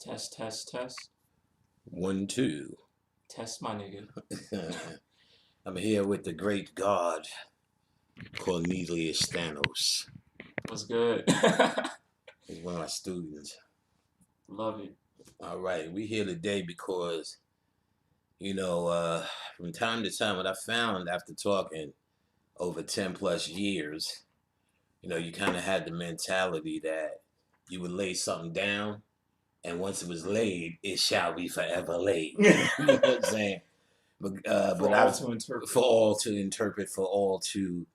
Test, test, test. 1, 2. Test, my nigga. I'm here with the great god Cornelius Thanos. What's good? He's one of my students. Love it. All right, we here today because, from time to time, what I found after talking over 10 plus years, you kind of had the mentality that you would lay something down, and once it was laid, it shall be forever laid. You know what I'm saying? For all to interpret, for all to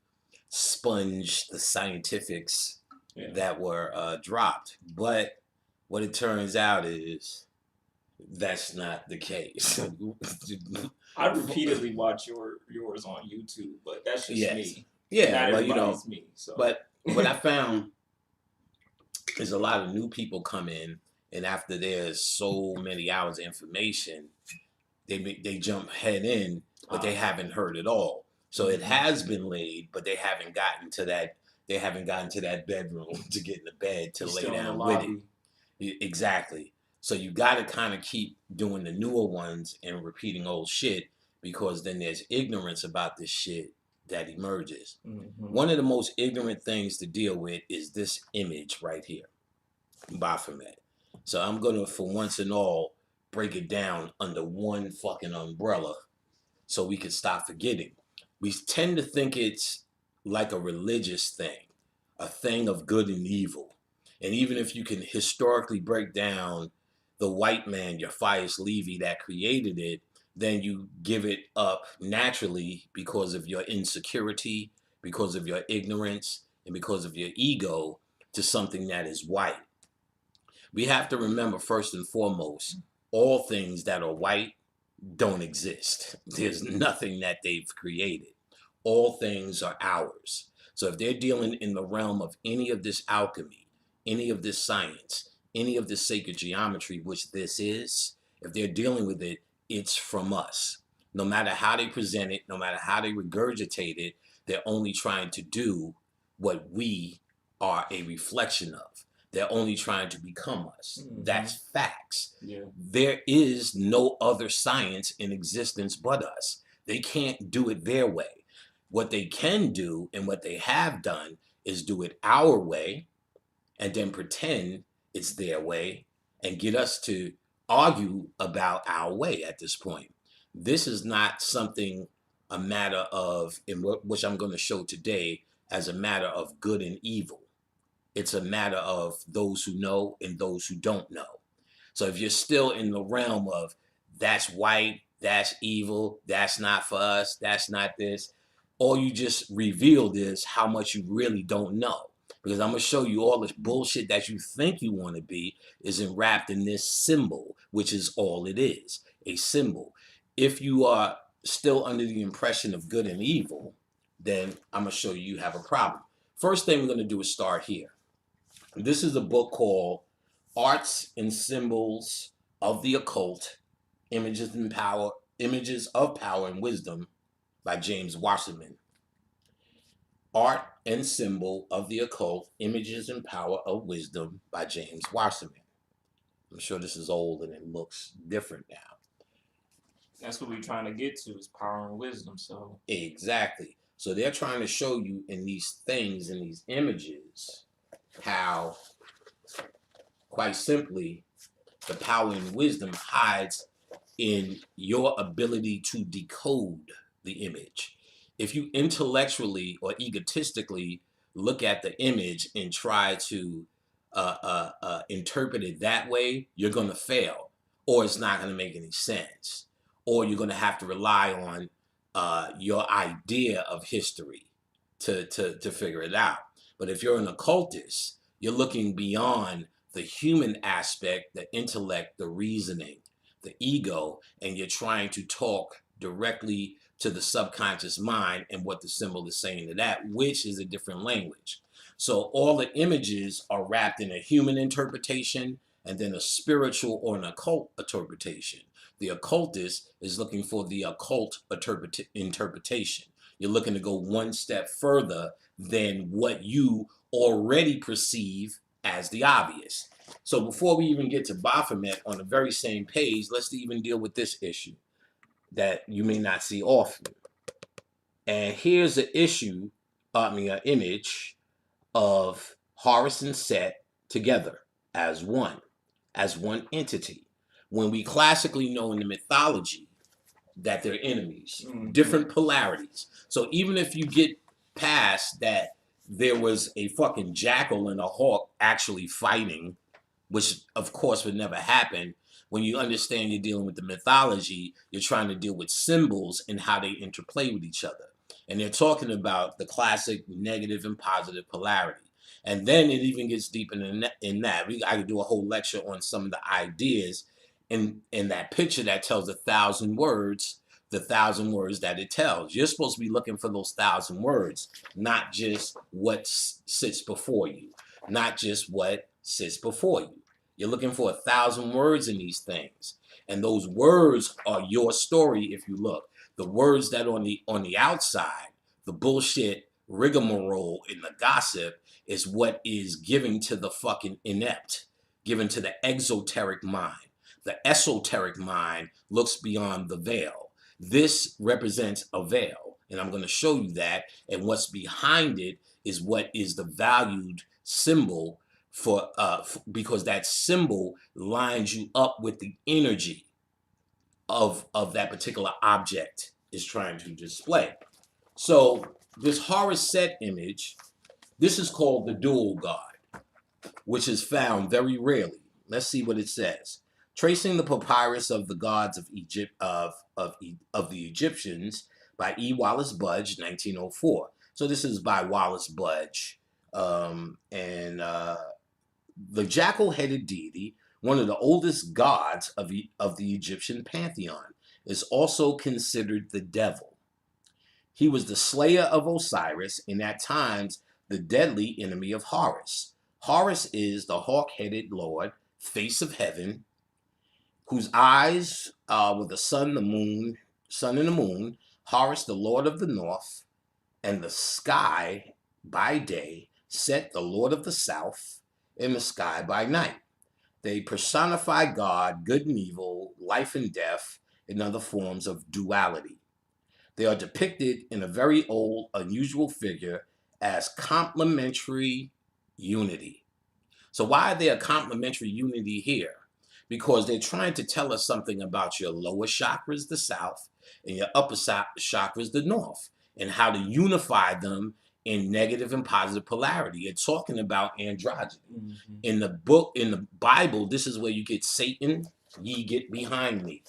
sponge the scientifics that were dropped. But what it turns out is that's not the case. I repeatedly watch yours on YouTube, but that's just me. Yeah, not everybody's me. So. But what I found is a lot of new people come in, and after there's so many hours of information, they jump head in, but they haven't heard it all. So it has been laid, but they haven't gotten to that. They haven't gotten to that bedroom to get in the bed to lay down with it. Exactly. So you got to kind of keep doing the newer ones and repeating old shit, because then there's ignorance about this shit that emerges. Mm-hmm. One of the most ignorant things to deal with is this image right here, Baphomet. So I'm going to, for once and all, break it down under one fucking umbrella so we can stop forgetting. We tend to think it's like a religious thing, a thing of good and evil. And even if you can historically break down the white man, your Phineas Levy, that created it, then you give it up naturally because of your insecurity, because of your ignorance, and because of your ego to something that is white. We have to remember, first and foremost, all things that are white don't exist. There's nothing that they've created. All things are ours. So if they're dealing in the realm of any of this alchemy, any of this science, any of this sacred geometry, which this is, if they're dealing with it, it's from us. No matter how they present it, no matter how they regurgitate it, they're only trying to do what we are a reflection of. They're only trying to become us. Mm-hmm. That's facts. Yeah. There is no other science in existence but us. They can't do it their way. What they can do and what they have done is do it our way and then pretend it's their way and get us to argue about our way at this point. This is not something, a matter of, which I'm going to show today, as a matter of good and evil. It's a matter of those who know and those who don't know. So if you're still in the realm of that's white, that's evil, that's not for us, that's not this, all you just revealed is how much you really don't know. Because I'm going to show you all this bullshit that you think you want to be is enwrapped in this symbol, which is all it is, a symbol. If you are still under the impression of good and evil, then I'm going to show you have a problem. First thing we're going to do is start here. This is a book called Arts and Symbols of the Occult, Images of Power and Wisdom by James Wasserman. Art and Symbol of the Occult, Images and Power of Wisdom by James Wasserman. I'm sure this is old and it looks different now. That's what we're trying to get to, is power and wisdom. So exactly. So they're trying to show you in these things, in these images, how, quite simply, the power and wisdom hides in your ability to decode the image. If you intellectually or egotistically look at the image and try to interpret it that way, you're going to fail, or it's not going to make any sense, or you're going to have to rely on your idea of history to figure it out. But if you're an occultist, you're looking beyond the human aspect, the intellect, the reasoning, the ego, and you're trying to talk directly to the subconscious mind and what the symbol is saying to that, which is a different language. So all the images are wrapped in a human interpretation and then a spiritual or an occult interpretation. The occultist is looking for the occult interpretation. You're looking to go one step further than what you already perceive as the obvious. So before we even get to Baphomet, on the very same page, let's even deal with this issue that you may not see often. And here's an issue, an image of Horus and Set together as one entity. When we classically know in the mythology that they're enemies, different polarities. So even if you get past that there was a fucking jackal and a hawk actually fighting, which of course would never happen, when you understand you're dealing with the mythology, you're trying to deal with symbols and how they interplay with each other. And they're talking about the classic negative and positive polarity. And then it even gets deeper in that. I could do a whole lecture on some of the ideas in that picture that tells 1,000 words, the 1,000 words that it tells. You're supposed to be looking for those 1,000 words, not just what sits before you, not just what sits before you. You're looking for 1,000 words in these things. And those words are your story if you look. The words that on the outside, the bullshit rigmarole in the gossip is what is given to the fucking inept, given to the exoteric mind. The esoteric mind looks beyond the veil. This represents a veil, and I'm going to show you that. And what's behind it is what is the valued symbol for because that symbol lines you up with the energy of that particular object is trying to display. So this Horus Set image, this is called the dual god, which is found very rarely. Let's see what it says. Tracing the papyrus of the gods of Egypt of the Egyptians by E. Wallace Budge, 1904. So this is by Wallace Budge, the jackal-headed deity, one of the oldest gods of the Egyptian pantheon, is also considered the devil. He was the slayer of Osiris and at times the deadly enemy of Horus. Horus is the hawk-headed lord, face of heaven, whose eyes were the sun and the moon, Horus the lord of the north, and the sky by day, Set the lord of the south, in the sky by night. They personify God, good and evil, life and death, and other forms of duality. They are depicted in a very old, unusual figure as complementary unity. So why are they a complementary unity here? Because they're trying to tell us something about your lower chakras, the south, and your upper chakras, the north, and how to unify them in negative and positive polarity. It's talking about androgyny. Mm-hmm. In the Bible, this is where you get Satan, ye get behind me.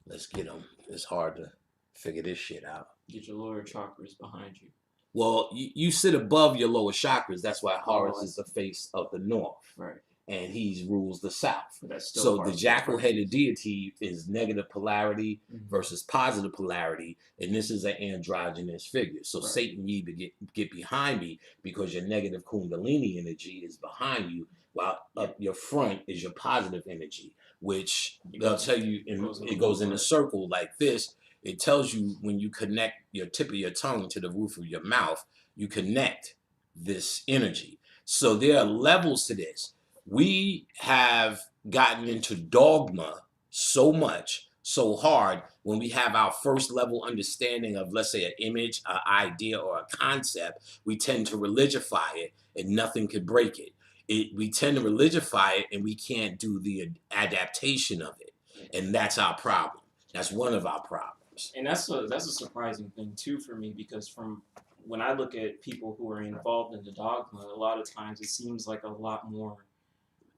Let's get them. It's hard to figure this shit out. Get your lower chakras behind you. Well, you sit above your lower chakras. That's why Horus is the face of the north. Right. And he rules the south. So the jackal-headed deity is negative polarity versus positive polarity, and this is an androgynous figure. So Satan, ye get behind me, because your negative kundalini energy is behind you, while up your front is your positive energy, which they'll tell you, it goes in a circle like this. It tells you when you connect your tip of your tongue to the roof of your mouth, you connect this energy. So there are levels to this. We have gotten into dogma so much, so hard, when we have our first level understanding of, let's say, an image, an idea, or a concept, we tend to religify it, and nothing could break it. We tend to religify it, and we can't do the adaptation of it. And that's our problem. That's one of our problems. And that's a surprising thing, too, for me, because from when I look at people who are involved in the dogma, a lot of times it seems like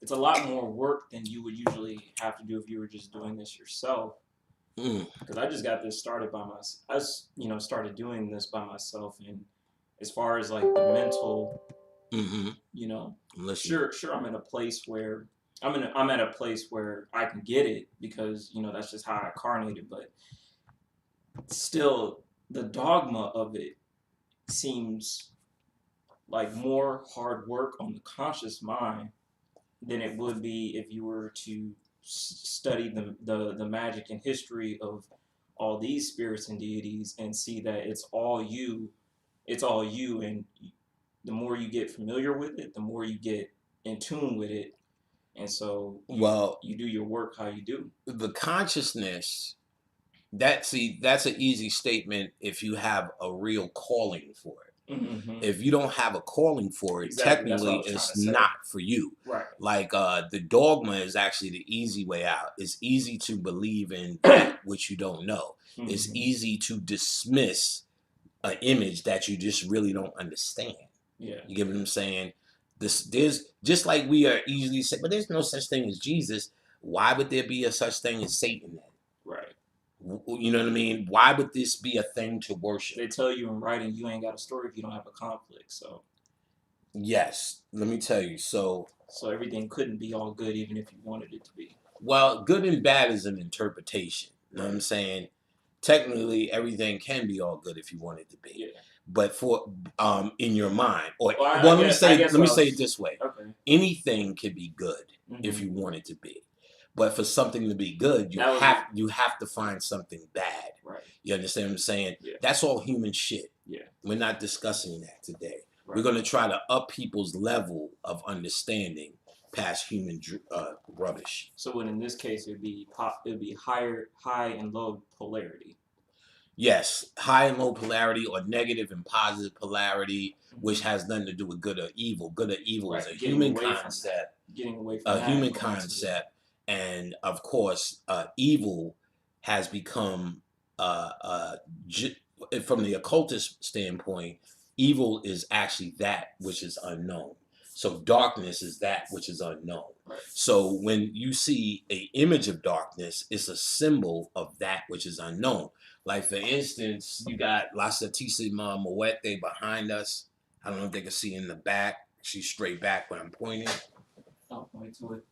it's a lot more work than you would usually have to do if you were just doing this yourself. Because I just got this started by myself. I started doing this by myself, and as far as like the mental, sure, I'm in a place where I'm at a place where I can get it, because that's just how I incarnated. But still, the dogma of it seems like more hard work on the conscious mind than it would be if you were to study the magic and history of all these spirits and deities and see that it's all you, and the more you get familiar with it, the more you get in tune with it, and so you do your work how you do. The consciousness, that's an easy statement if you have a real calling for it. Mm-hmm. If you don't have a calling for it, Exactly, technically it's not for you. Right. Like the dogma is actually the easy way out. It's easy to believe in that which you don't know. Mm-hmm. It's easy to dismiss an image that you just really don't understand. Yeah. You get what I'm saying? There's just like we are easily say, but there's no such thing as Jesus. Why would there be a such thing as Satan then? Right. You know what I mean? Why would this be a thing to worship? They tell you in writing you ain't got a story if you don't have a conflict. So yes, let me tell you. So everything couldn't be all good even if you wanted it to be. Well, good and bad is an interpretation. You know what I'm saying? Technically, everything can be all good if you want it to be. Yeah. But for in your mind, or let me say it this way: okay. anything can be good if you want it to be. But for something to be good, you have to find something bad. Right. You understand what I'm saying? Yeah. That's all human shit. Yeah. We're not discussing that today. Right. We're going to try to up people's level of understanding past human rubbish. So, in this case, it'd be high and low polarity. Yes, high and low polarity, or negative and positive polarity, which has nothing to do with good or evil. Good or evil is a human concept. Getting away from a human concept, and of course, evil has become, from the occultist standpoint, evil is actually that which is unknown. So darkness is that which is unknown. Right. So when you see an image of darkness, it's a symbol of that which is unknown. Like, for instance, you got La Santísima Muerte behind us. I don't know if they can see in the back. She's straight back when I'm pointing. Oh, point to it.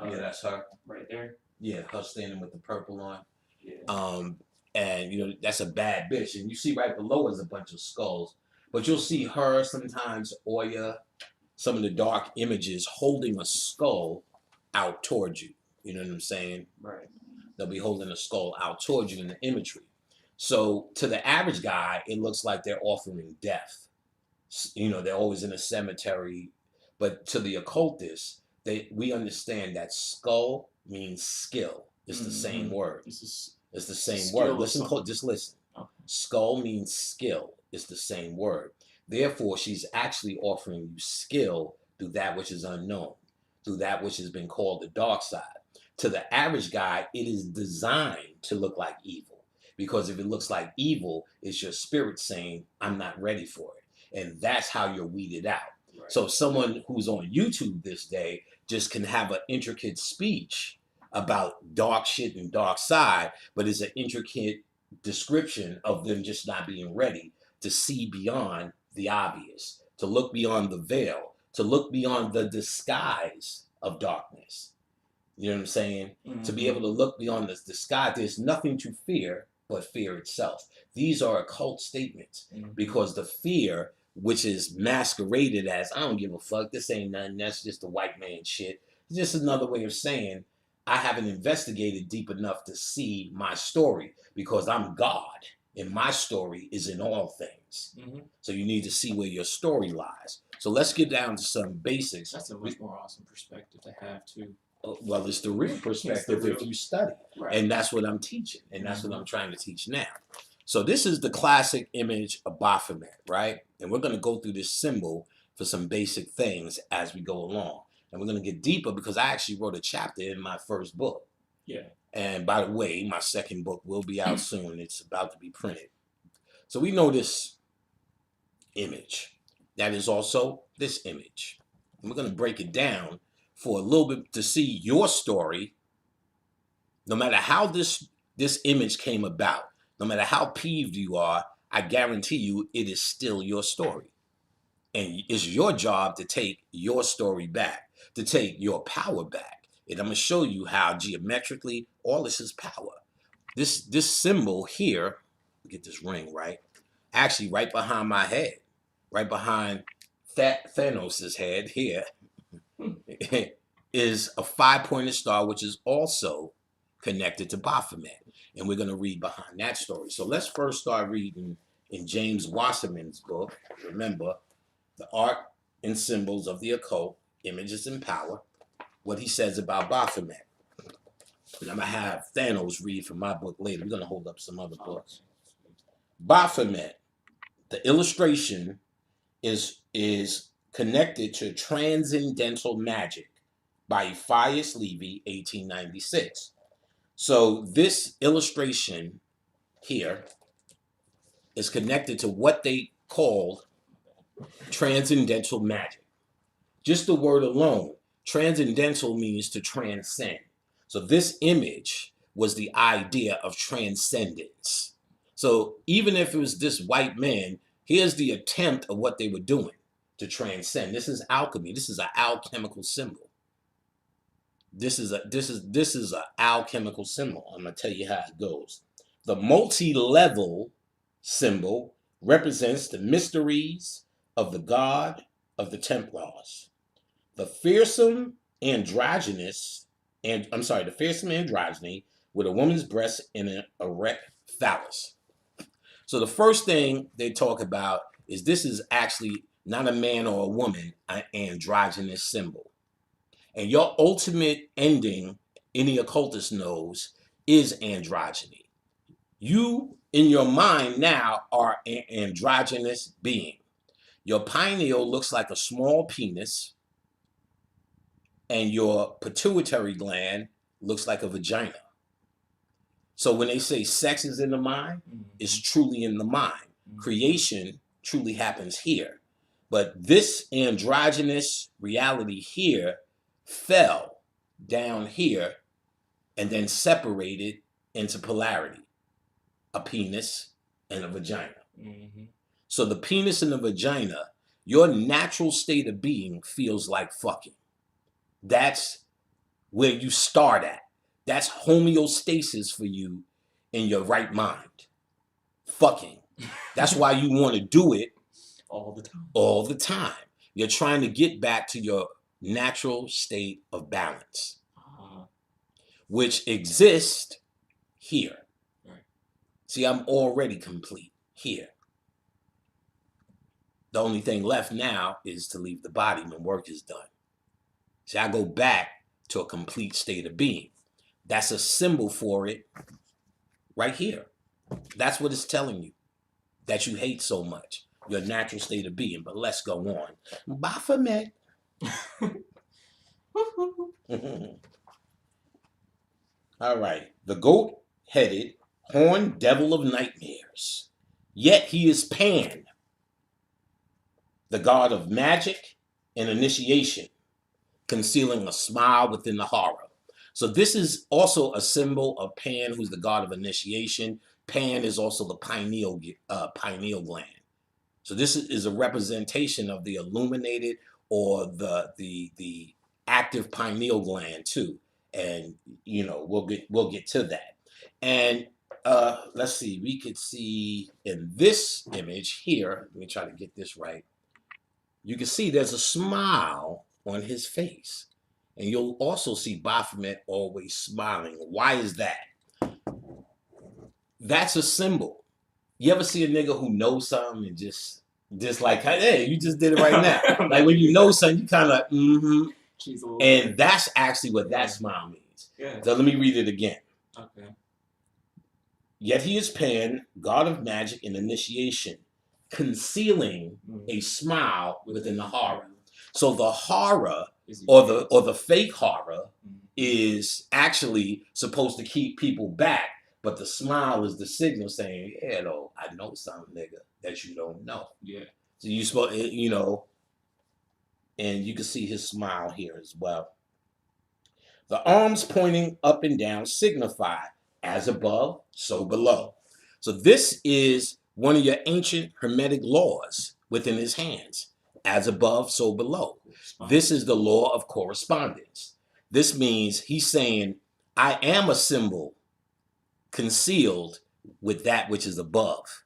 Yeah, that's her. Right there. Yeah, her standing with the purple on. Yeah. And that's a bad bitch. And you see right below is a bunch of skulls. But you'll see her, sometimes Oya, some of the dark images holding a skull out towards you. You know what I'm saying? Right. They'll be holding a skull out towards you in the imagery. So to the average guy, it looks like they're offering death. They're always in a cemetery. But to the occultists, we understand that skull means skill. It's the same word. It's the same word. Just listen. Okay. Skull means skill. It's the same word. Therefore, she's actually offering you skill through that which is unknown, through that which has been called the dark side. To the average guy, it is designed to look like evil. Because if it looks like evil, it's your spirit saying, I'm not ready for it. And that's how you're weeded out. Right. So someone who's on YouTube this day just can have an intricate speech about dark shit and dark side, but it's an intricate description of them just not being ready to see beyond the obvious, to look beyond the veil, to look beyond the disguise of darkness. You know what I'm saying? Mm-hmm. To be able to look beyond this disguise, there's nothing to fear but fear itself. These are occult statements, because the fear, which is masqueraded as, I don't give a fuck, this ain't nothing, that's just a white man shit. It's just another way of saying, I haven't investigated deep enough to see my story, because I'm God and my story is in all things. Mm-hmm. So you need to see where your story lies. So let's get down to some basics. That's a much more awesome perspective to have too. Well, it's the real perspective if you study. Right. And that's what I'm teaching. And that's what I'm trying to teach now. So this is the classic image of Baphomet, right? And we're going to go through this symbol for some basic things as we go along. And we're going to get deeper because I actually wrote a chapter in my first book. Yeah. And by the way, my second book will be out soon. It's about to be printed. So we know this image. That is also this image. And we're going to break it down for a little bit to see your story. No matter how this image came about, no matter how peeved you are, I guarantee you it is still your story. And it's your job to take your story back, to take your power back. And I'm going to show you how geometrically all this is power. This symbol here, get this ring right, actually right behind my head, right behind Thanos' head here, is a 5-pointed star, which is also connected to Baphomet. And we're going to read behind that story. So let's first start reading in James Wasserman's book. Remember, The Art and Symbols of the Occult, Images and Power, what he says about Baphomet. And I'm going to have Thanos read from my book later. We're going to hold up some other books. Baphomet, the illustration is connected to Transcendental Magic by Eliphas Levi, 1896. So this illustration here is connected to what they called transcendental magic. Just the word alone, transcendental means to transcend. So this image was the idea of transcendence. So even if it was this white man, here's the attempt of what they were doing to transcend. This is alchemy. This is an alchemical symbol. This is an alchemical symbol. I'm gonna tell you how it goes. The multi-level symbol represents the mysteries of the God of the Templars. The fearsome androgyny with a woman's breast and an erect phallus. So the first thing they talk about is this is actually not a man or a woman, an androgynous symbol. And your ultimate ending, any occultist knows, is androgyny. You, in your mind now, are an androgynous being. Your pineal looks like a small penis, and your pituitary gland looks like a vagina. So when they say sex is in the mind, it's truly in the mind. Creation truly happens here. But this androgynous reality here fell down here and then separated into polarity, a penis and a vagina. So the penis and the vagina, your natural state of being feels like fucking. That's where you start at. That's homeostasis for you in your right mind. Fucking. That's why you want to do it all the time. All the time. You're trying to get back to your natural state of balance, which exists here. Right. See, I'm already complete here. The only thing left now is to leave the body when work is done. See, I go back to a complete state of being. That's a symbol for it right here. That's what it's telling you, that you hate so much, your natural state of being. But let's go on. Baphomet. All right. The goat-headed, horned devil of nightmares. Yet he is Pan, the god of magic and initiation, concealing a smile within the horror. So this is also a symbol of Pan, who's the god of initiation. Pan is also the pineal gland. So this is a representation of the illuminated or the active pineal gland too. And we'll get to that. And let's see, we could see in this image here, let me try to get this right. You can see there's a smile on his face. And you'll also see Baphomet always smiling. Why is that? That's a symbol. You ever see a nigga who knows something and just like, hey, you just did it right now. Like when you know something, you kind of like, mm-hmm. And that's actually what that smile means. Yeah. So let me read it again. Okay. Yet he is Pan, god of magic and initiation, concealing a smile within the horror. So the horror or the fake horror is actually supposed to keep people back, but the smile is the signal saying, "Yeah, though, I know something, nigga, that you don't know." Yeah. So you supposed, and you can see his smile here as well. The arms pointing up and down signify as above, so below. So this is one of your ancient Hermetic laws within his hands. As above, so below. This is the law of correspondence. This means he's saying, I am a symbol concealed with that which is above,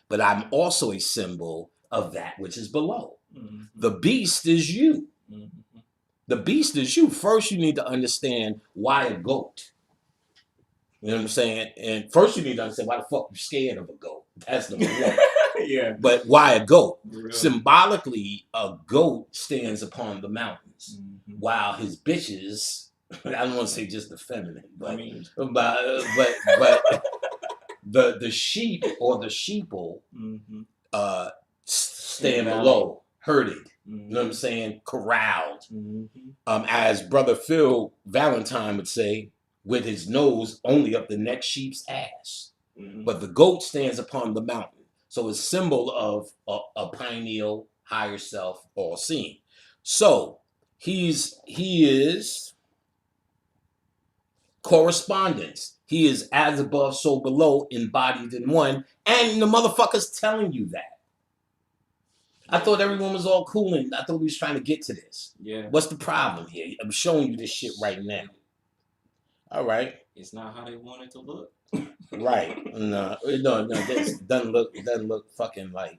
but I'm also a symbol of that which is below. Mm-hmm. The beast is you. Mm-hmm. The beast is you. First, you need to understand why a goat. You know what I'm saying? And first, you need to understand why the fuck you're scared of a goat. That's number one. Yeah. But why a goat? Real. Symbolically, a goat stands upon the mountains, Mm-hmm. while his bitches, I don't want to say just the feminine, but I mean, but the sheep or the sheeple mm-hmm. stand below, herded. Mm-hmm. You know what I'm saying? Corralled. Mm-hmm. As Brother Phil Valentine would say, with his nose only up the next sheep's ass. Mm-hmm. But the goat stands upon the mountain. So it's symbol of a pineal, higher self, all seeing. So he is correspondence. He is as above, so below, embodied in one. And the motherfucker's telling you that. I thought everyone was all cool and I thought we was trying to get to this. Yeah. What's the problem here? I'm showing you this shit right now. All right. It's not how they want it to look. Right. No. This doesn't look fucking like.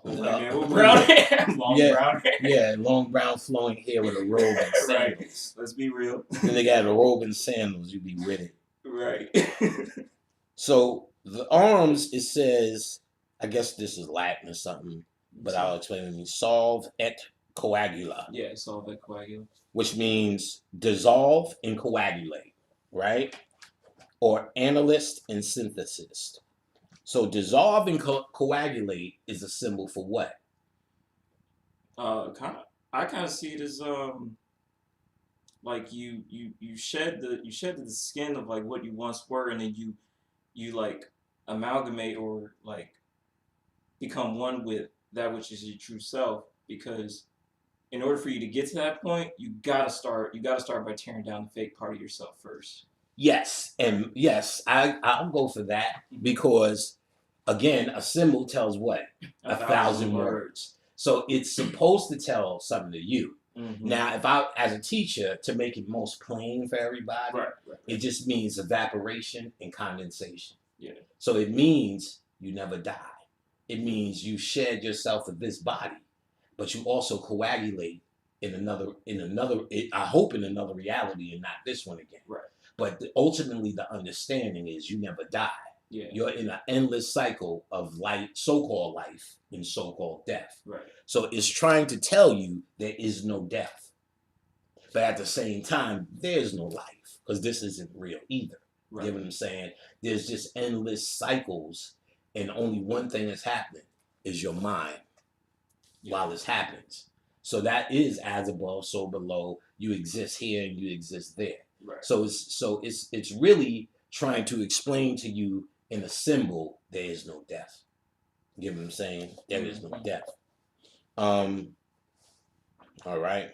Brown hair. Long brown hair. Yeah, long brown flowing hair with a robe and sandals. Right. Let's be real. Then they got a robe and sandals. You be with it. Right. So the arms, it says, I guess this is Latin or something, but I'll explain it. Solve et coagula. Yeah, solve et coagula. Which means dissolve and coagulate, right? Or analyst and synthesis. So dissolve and coagulate is a symbol for what? I kind of see it as like you shed the skin of like what you once were, and then you like amalgamate or like become one with that which is your true self. Because in order for you to get to that point, you gotta start by tearing down the fake part of yourself first. Yes, and yes, I'll go for that, because again, a symbol tells what? A thousand words. So it's supposed to tell something to you. Mm-hmm. Now, if I, as a teacher, to make it most plain for everybody, right. It just means evaporation and condensation. Yeah. So it means you never die. It means you shed yourself of this body, but you also coagulate in another, I hope in another reality and not this one again. Right. But ultimately, the understanding is you never die. Yeah. You're in an endless cycle of life, so-called life, and so-called death. Right. So it's trying to tell you there is no death. But at the same time, there's no life, because this isn't real either. Right. You know what I'm saying? There's just endless cycles, and only one thing that's happening is your mind while this happens. So that is as above, so below. You exist here and you exist there. Right. So it's really trying to explain to you in a symbol there is no death. You know what I'm saying? There is no death. All right.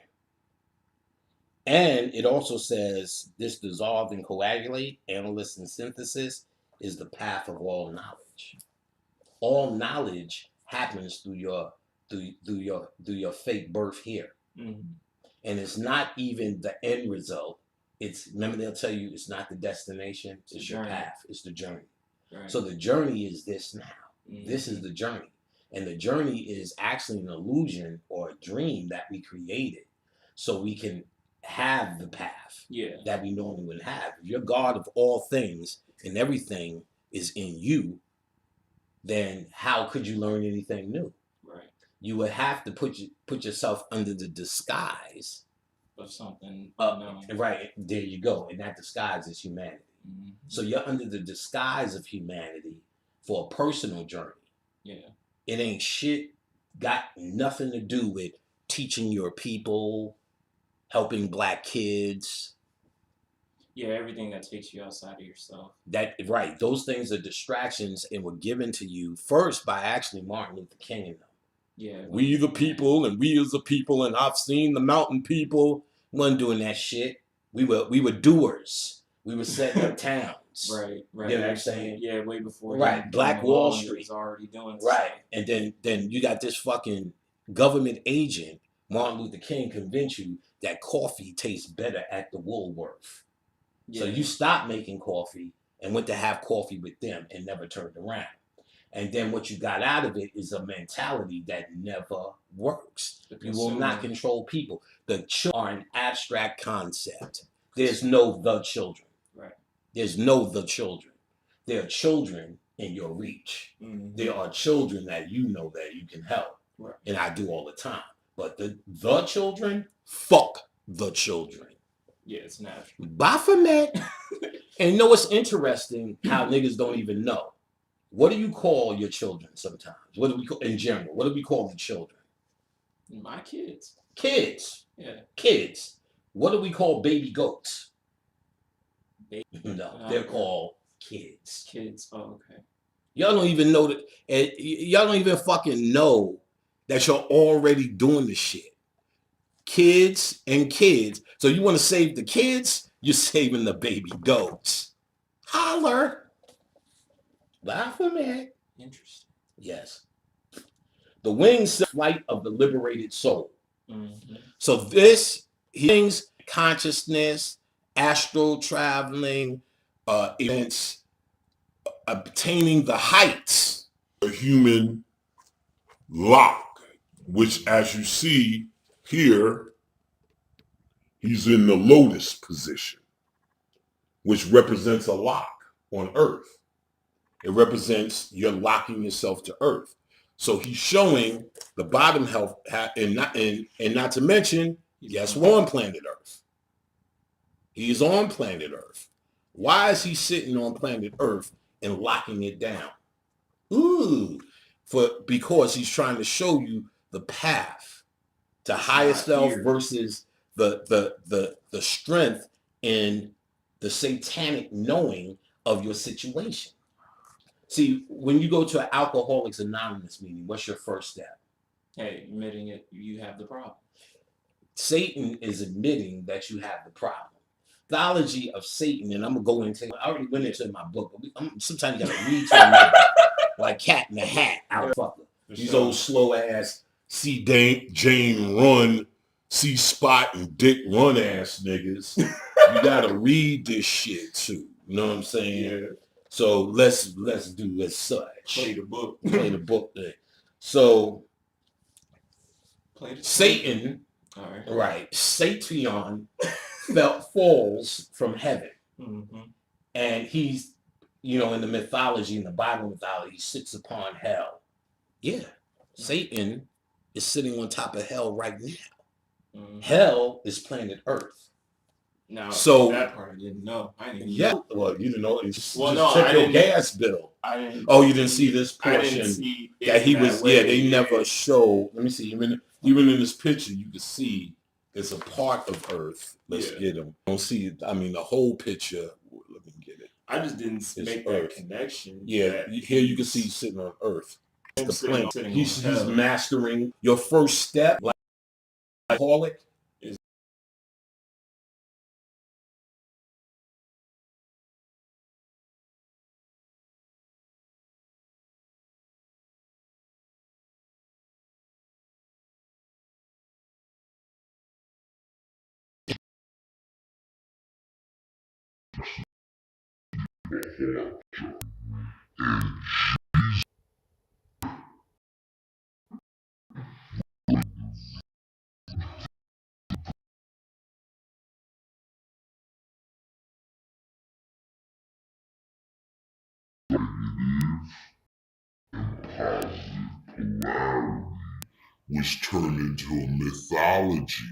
And it also says this dissolve and coagulate, analysis and synthesis is the path of all knowledge. All knowledge happens through your fake birth here. Mm-hmm. And it's not even the end result. Remember they'll tell you it's not the destination, it's your path, it's the journey. Right. So the journey is this now. Mm-hmm. This is the journey. And the journey is actually an illusion or a dream that we created so we can have the path that we normally would have. If you're God of all things and everything is in you, then how could you learn anything new? Right. You would have to put yourself under the disguise of something. Right, there you go. And that disguise is humanity. Mm-hmm. So you're under the disguise of humanity for a personal journey. Yeah. It ain't shit, got nothing to do with teaching your people, helping black kids. Yeah, everything that takes you outside of yourself. Right. Those things are distractions and were given to you first by actually Martin Luther King and them. Yeah. We the people and we as a people, and I've seen the mountain people. We wasn't doing that shit. We were doers. We were setting up towns. Right. You know what I'm saying? Yeah, way before. Right. Black Wall Street was already doing right. Stuff. And then you got this fucking government agent, Martin Luther King, convince you that coffee tastes better at the Woolworth. Yeah. So you stopped making coffee and went to have coffee with them and never turned around. And then what you got out of it is a mentality that never works. You will not control people. The children are an abstract concept. There's no the children. Right. There's no the children. There are children in your reach. Mm-hmm. There are children that you know that you can help. Right. And I do all the time. But the children, fuck the children. Yeah, it's natural. Baphomet. And you know what's interesting? How niggas don't even know. What do you call your children sometimes? What do we call, in general, what do we call the children? My kids. Kids. Yeah. Kids. What do we call baby goats? No, they're called kids. Kids. Oh, okay. Y'all don't even know that. Y'all don't even fucking know that you're already doing this shit. Kids and kids. So you want to save the kids? You're saving the baby goats. Holler. Baphomet. Interesting. Yes. The wings flight of the liberated soul. Mm-hmm. So this things, consciousness, astral traveling, events, obtaining the heights. A human lock, which as you see here, he's in the lotus position, which represents a lock on earth. It represents you're locking yourself to earth. So he's showing the bottom health, and not to mention, yes, we're on planet Earth. He's on planet Earth. Why is he sitting on planet Earth and locking it down? Because he's trying to show you the path to higher self versus the strength in the satanic knowing of your situation. See, when you go to an Alcoholics Anonymous meeting, what's your first step? Hey, admitting it, you have the problem. Satan is admitting that you have the problem. Theology of Satan, and I'm going to go into, I already went into my book, but sometimes you got to read to them like Cat in the Hat, fucker. These old slow ass Jane Run, C Spot and Dick Run ass niggas. You got to read this shit too. You know what I'm saying? Yeah. So let's do as such. Play the book. Play the book there. So Satan, right? Satan falls from heaven, and he's, in the mythology, in the Bible mythology, he sits upon hell. Yeah, Satan is sitting on top of hell right now. Hell is planet Earth. Now, so that part I didn't know. I didn't know. Well, you didn't know. Just check your gas bill. I didn't. Oh, you didn't see this portion. I didn't see that he was. Yeah, they never show. Let me see. Even in this picture, you can see it's a part of Earth. Let's get him. Don't see it. I mean, the whole picture. Let me get it. I just didn't make that connection. Yeah, here you can see he's sitting on Earth. It's the plane. He's mastering your first step, like alcoholic. Was turned into a mythology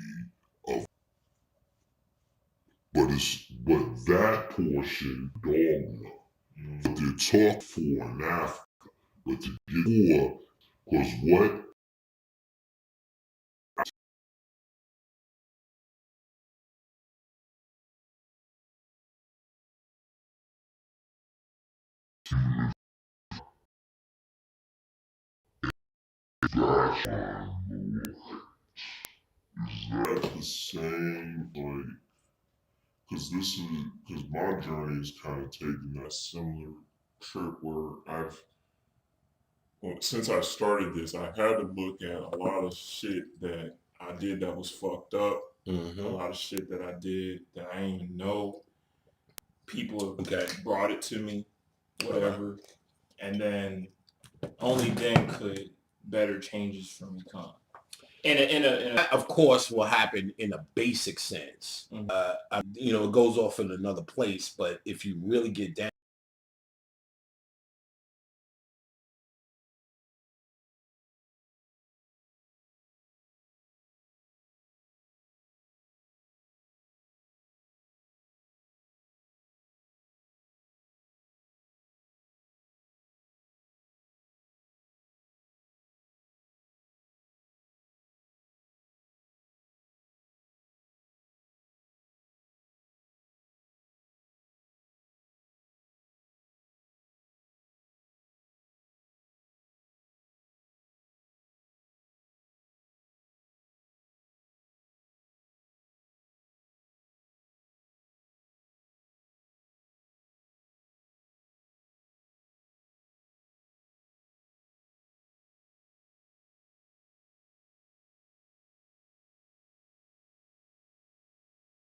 of, but that portion dogma. But they're taught for and after, but to get for, because what? Is that the same, like, because my journey is kind of taking that similar trip where since I started this, I had to look at a lot of shit that I did that was fucked up. A lot of shit that I did that I didn't even know. People brought it to me, whatever. And then only then could better changes for me come. That, of course, will happen in a basic sense. It goes off in another place, but if you really get down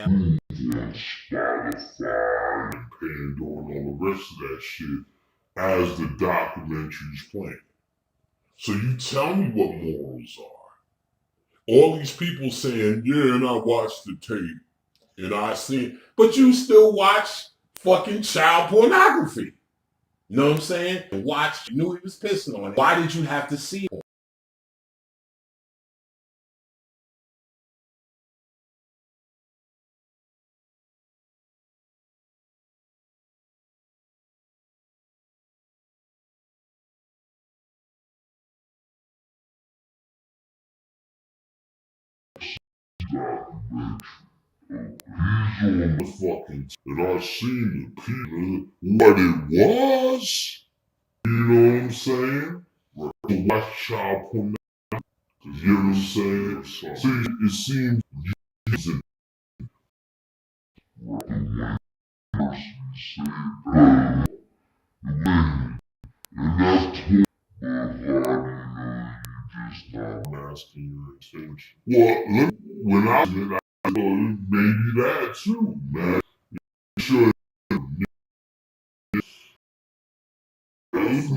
Spotify and Pandora and all the rest of that shit as the documentary's playing. So you tell me what morals are. All these people saying, yeah, and I watched the tape and I seen, but you still watch fucking child pornography. You know what I'm saying? And watch, you knew he was pissing on it. Why did you have to see it? He's on the fucking, and I seen the people, what it was. You know what I'm saying? To watch child pornography. You know what I'm saying? See, it seems using and that's masking your attention. Well, when I did, I thought maybe that too, man. Sure, you know, this is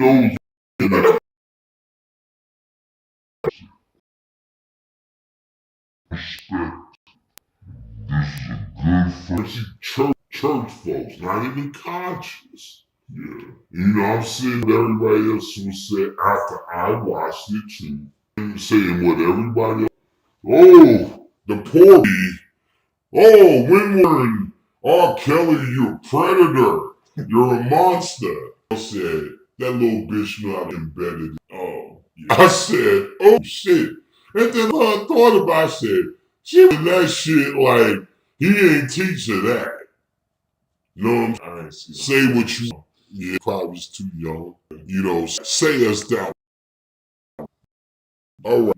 a good church folks, not even conscious. Yeah. You know, I'm seeing everybody else who said after I watched it too, and saying what everybody else, oh, the poor oh, Windward, R. Kelly, you're a predator. You're a monster. I said, that little bitch knew I'm embedded. Oh, yeah. I said, oh shit. And then I thought about it, I said, she did that shit like, he ain't teach her that. You know what I'm saying? Say what you, yeah, probably was too young. You know, say us down. All right.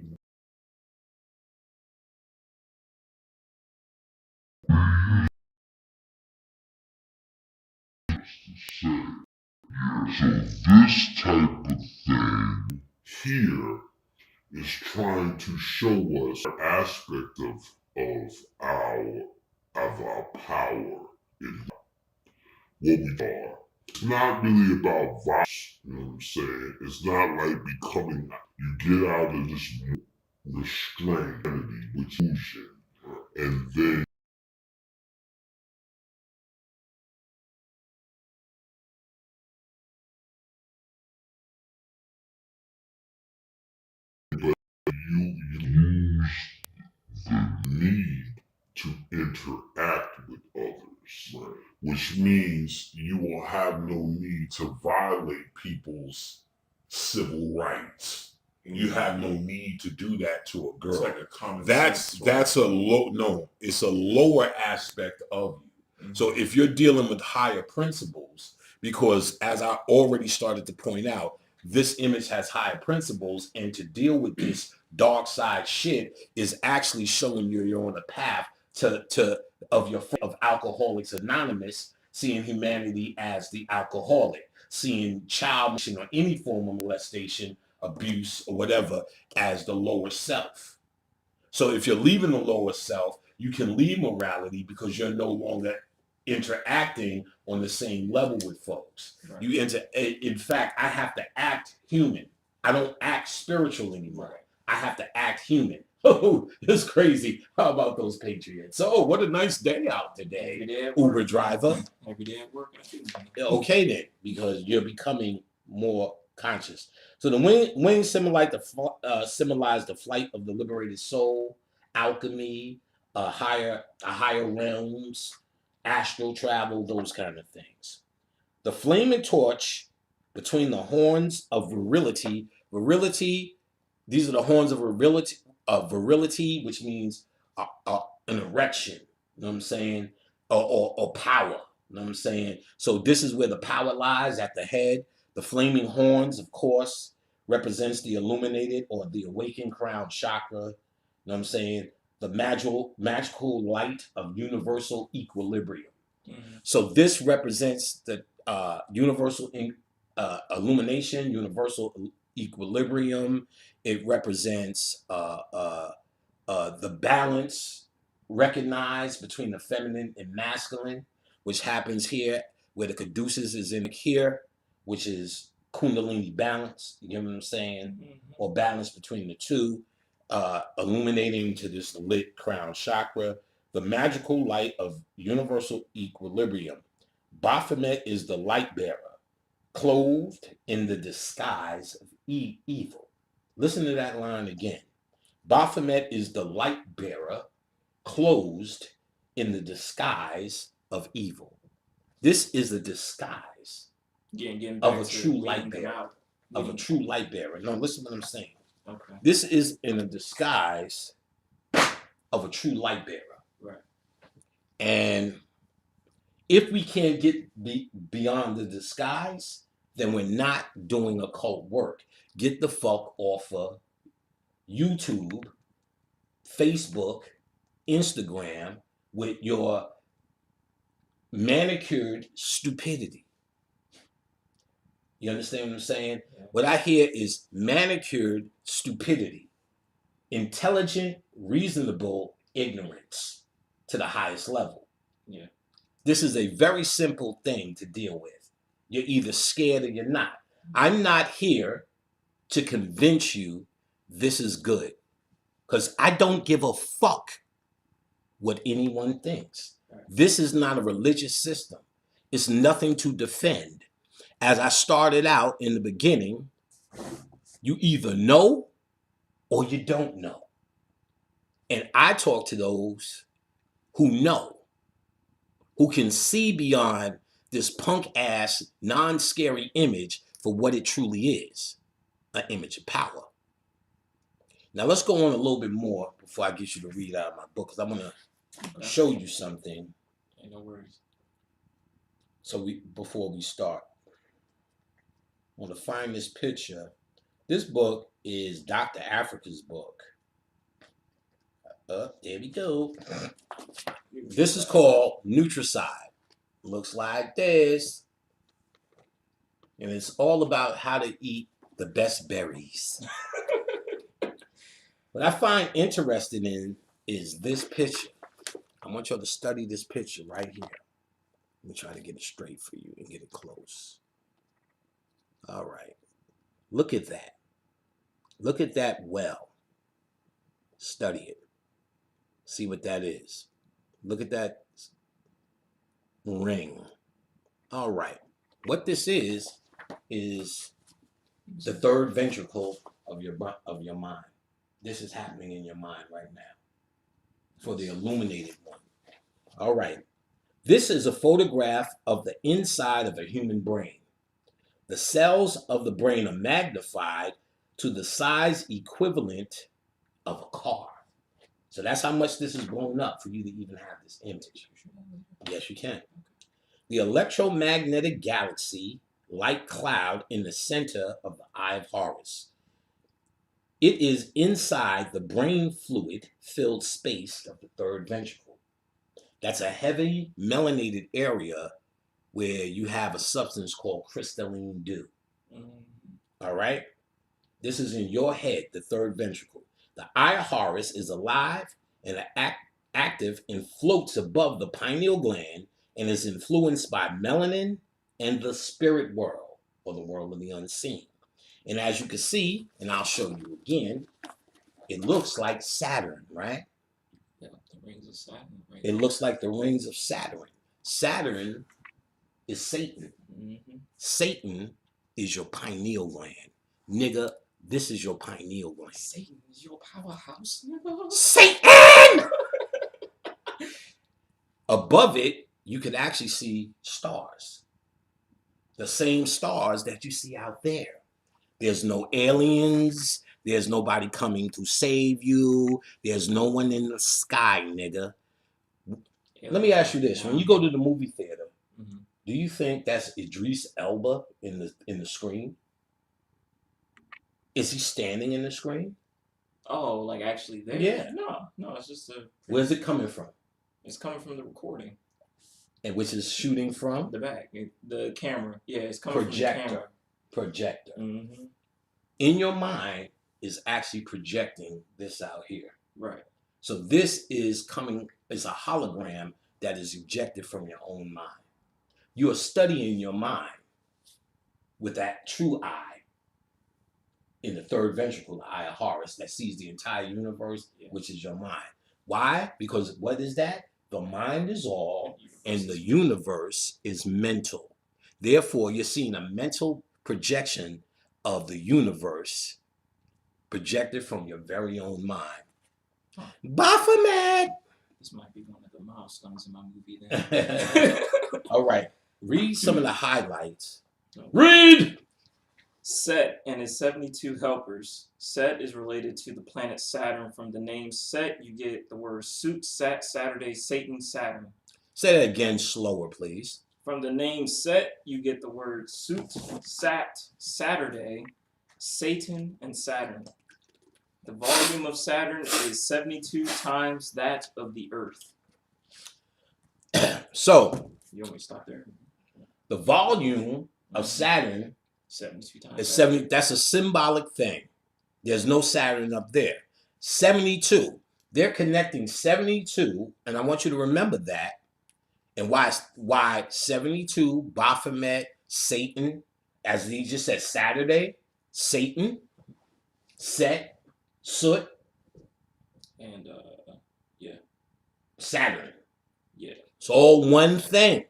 So this type of thing here is trying to show us an aspect of our power in what we are. It's not really about violence, you know what I'm saying? It's not like becoming, you get out of this restraint, which illusion, and then you lose the need to interact with others, right? Which means you will have no need to violate people's civil rights. You have no need to do that to a girl. It's like a common that's a low, no, it's a lower aspect of you. Mm-hmm. So if you're dealing with higher principles, because as I already started to point out, this image has higher principles, and to deal with this dark side shit is actually showing you're on a path of Alcoholics Anonymous, seeing humanity as the alcoholic, seeing child molestation or any form of molestation, abuse, or whatever as the lower self. So if you're leaving the lower self, you can leave morality because you're no longer interacting on the same level with folks. Right. In fact, I have to act human. I don't act spiritual anymore. Right. I have to act human. Oh, it's crazy. How about those patriots? Oh, what a nice day out today. Uber driver. Every day at work. Okay then, because you're becoming more conscious. So the wings symbolize the flight of the liberated soul, alchemy, higher realms, astral travel, those kind of things. The flaming torch between the horns of virility. These are the horns of virility, which means an erection. You know what I'm saying? Or power. You know what I'm saying? So this is where the power lies, at the head. The flaming horns, of course, represents the illuminated or the awakened crown chakra. You know what I'm saying? The magical light of universal equilibrium. Mm-hmm. So this represents the universal illumination, universal equilibrium. It represents the balance recognize between the feminine and masculine, which happens here, where the caduceus is in here, which is kundalini balance, you know what I'm saying? Or balance between the two, illuminating to this lit crown chakra, the magical light of universal equilibrium. Baphomet is the light bearer, clothed in the disguise of evil. Listen to that line again. Baphomet is the light bearer, clothed in the disguise of evil. This is the disguise of a true light bearer. Of a true light bearer. No, listen to what I'm saying. Okay. This is in a disguise of a true light bearer. Right. And if we can't get beyond the disguise, then we're not doing occult work. Get the fuck off of YouTube, Facebook, Instagram with your manicured stupidity. You understand what I'm saying? Yeah. What I hear is manicured stupidity, intelligent, reasonable ignorance to the highest level. Yeah. This is a very simple thing to deal with. You're either scared or you're not. I'm not here to convince you this is good, because I don't give a fuck what anyone thinks. Right. This is not a religious system. It's nothing to defend. As I started out in the beginning, you either know or you don't know. And I talk to those who know, who can see beyond this punk-ass, non-scary image for what it truly is, an image of power. Now let's go on a little bit more before I get you to read out of my book, because I'm going to show you something. Ain't no worries. So before we start, I want to find this picture. This book is Dr. Africa's book. There we go. This is called Nutricide. Looks like this. And it's all about how to eat the best berries. What I find interesting in is this picture. I want y'all to study this picture right here. Let me try to get it straight for you and get it close. All right. Look at that. Look at that well. Study it. See what that is. Look at that ring. All right. What this is the third ventricle of your mind. This is happening in your mind right now for the illuminated one. All right. This is a photograph of the inside of a human brain. The cells of the brain are magnified to the size equivalent of a car. So that's how much this is blown up for you to even have this image. Yes, you can. The electromagnetic galaxy, light cloud in the center of the eye of Horus. It is inside the brain fluid-filled space of the third ventricle. That's a heavy melanated area where you have a substance called crystalline dew. All right? This is in your head, the third ventricle. The eye of Horus is alive and active and floats above the pineal gland and is influenced by melanin and the spirit world, or the world of the unseen. And as you can see, and I'll show you again, it looks like Saturn, right? Yeah, the rings of Saturn. Right. It looks like the rings of Saturn. Saturn is Satan. Mm-hmm. Satan is your pineal gland. Nigga, this is your pineal gland. Satan is your powerhouse, nigga. Satan! Above it, you can actually see stars. The same stars that you see out there. There's no aliens. There's nobody coming to save you. There's no one in the sky, nigga. Let me ask you this. When you go to the movie theater, mm-hmm. do you think that's Idris Elba in the screen? Is he standing in the screen? Oh, like actually there? Yeah. No, it's just a... Where's it coming from? It's coming from the recording. And which is shooting from? The back. The camera. Yeah, it's coming from the camera. Projector. Mm-hmm. In your mind is actually projecting this out here. Right. So this is coming is a hologram that is ejected from your own mind. You are studying your mind with that true eye in the third ventricle, the eye of Horus, that sees the entire universe, which is your mind. Why? Because what is that? The mind is all, and the universe is mental. Therefore, you're seeing a mental projection of the universe projected from your very own mind. Baphomet! This might be one of the milestones in my movie then. All right. Read some of the highlights. Read! Set and his 72 helpers. Set is related to the planet Saturn. From the name Set, you get the word suit, Sat, Saturday, Satan, Saturn. Say that again slower, please. From the name Set, you get the word suit, Sat, Saturday, Satan, and Saturn. The volume of Saturn is 72 times that of the Earth. So, You want me to stop there? the volume of Saturn 72 times. is 70. That's a symbolic thing. There's no Saturn up there. 72. They're connecting 72, and I want you to remember that. And why 72, Baphomet, Satan, as he just said, Saturday, Satan, Set, Soot, And, Saturn. yeah. It's all one thing.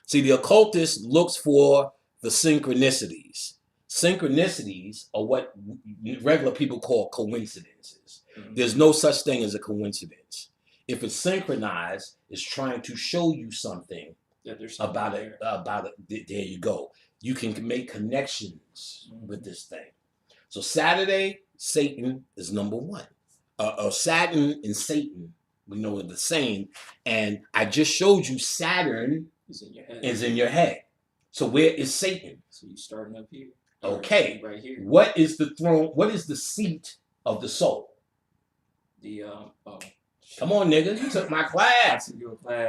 See, the occultist looks for the synchronicities. Synchronicities are what regular people call coincidences. Mm-hmm. There's no such thing as a coincidence. If it's synchronized, it's trying to show you something about it. There you go. You can make connections with this thing. So Saturday, Satan is number one. Saturn and Satan, we know, are the same. And I just showed you Saturn is in your head. So where is Satan? So you're starting up here. Okay. Right here. What is the throne? What is the seat of the soul? Come on, nigga. You took my class.